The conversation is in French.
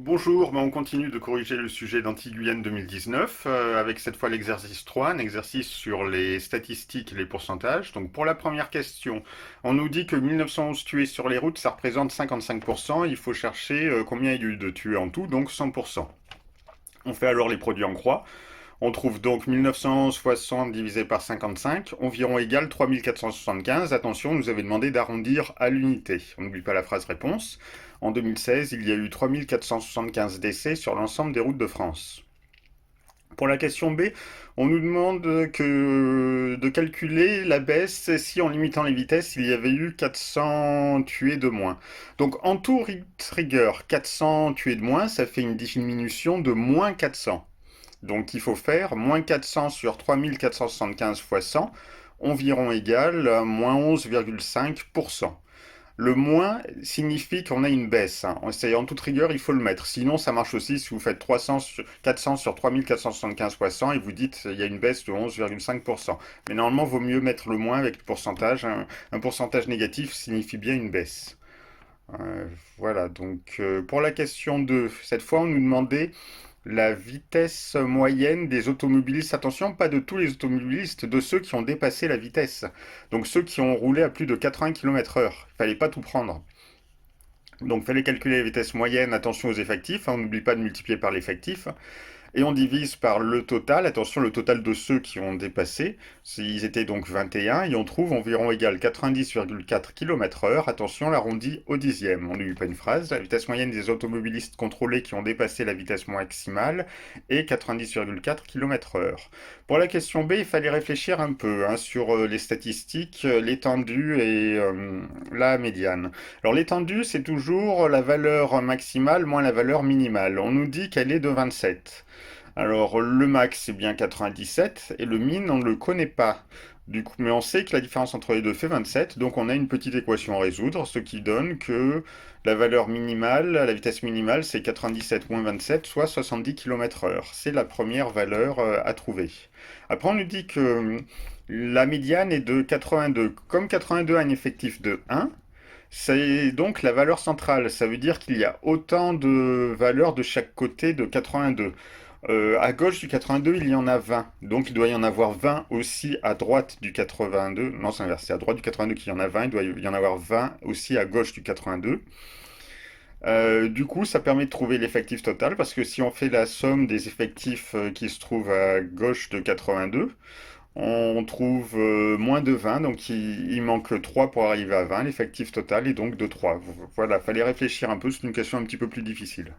Bonjour, on continue de corriger le sujet d'Anti-Guyane 2019 avec cette fois l'exercice 3, un exercice sur les statistiques et les pourcentages. Donc pour la première question, on nous dit que 1911 tués sur les routes, ça représente 55%. Il faut chercher combien il y a eu de tués en tout, donc 100%. On fait alors les produits en croix. On trouve donc 1911 fois 100 divisé par 55, environ égal 3475. Attention, on nous avait demandé d'arrondir à l'unité. On n'oublie pas la phrase réponse. En 2016, il y a eu 3475 décès sur l'ensemble des routes de France. Pour la question B, on nous demande de calculer la baisse si en limitant les vitesses, il y avait eu 400 tués de moins. Donc en tout rigueur, 400 tués de moins, ça fait une diminution de moins 400. Donc il faut faire moins 400 sur 3475 fois 100, environ égal à moins 11,5%. Le moins signifie qu'on a une baisse, hein. En toute rigueur, il faut le mettre. Sinon, ça marche aussi si vous faites 400 sur 3475 fois 100 et vous dites il y a une baisse de 11,5%. Mais normalement, il vaut mieux mettre le moins avec le pourcentage. Un pourcentage négatif signifie bien une baisse. Voilà, donc pour la question 2, cette fois on nous demandait la vitesse moyenne des automobilistes. Attention, pas de tous les automobilistes, de ceux qui ont dépassé la vitesse. Donc ceux qui ont roulé à plus de 80 km/h. Il fallait pas tout prendre. Donc il fallait calculer la vitesse moyenne, attention aux effectifs, hein, on n'oublie pas de multiplier par l'effectif. Et on divise par le total, attention, le total de ceux qui ont dépassé, ils étaient donc 21, et on trouve environ égal 90,4 km/h, attention, l'arrondi au dixième. On n'oublie pas une phrase, la vitesse moyenne des automobilistes contrôlés qui ont dépassé la vitesse maximale est 90,4 km/h. Pour la question B, il fallait réfléchir un peu hein, sur les statistiques, l'étendue et la médiane. Alors l'étendue, c'est toujours la valeur maximale moins la valeur minimale. On nous dit qu'elle est de 27. Alors le max c'est bien 97 et le min on ne le connaît pas. Du coup, mais on sait que la différence entre les deux fait 27, donc on a une petite équation à résoudre, ce qui donne que la valeur minimale, la vitesse minimale, c'est 97 moins 27, soit 70 km/h. C'est la première valeur à trouver. Après, on nous dit que la médiane est de 82. Comme 82 a un effectif de 1, c'est donc la valeur centrale. Ça veut dire qu'il y a autant de valeurs de chaque côté de 82. À gauche du 82, il y en a 20. Donc il doit y en avoir 20 aussi à droite du 82. Non, c'est inversé. À droite du 82 qu'il y en a 20, il doit y en avoir 20 aussi à gauche du 82. Du coup, ça permet de trouver l'effectif total parce que si on fait la somme des effectifs qui se trouvent à gauche de 82, on trouve moins de 20, donc il manque 3 pour arriver à 20. L'effectif total est donc de 3. Voilà, fallait réfléchir un peu, c'est une question un petit peu plus difficile.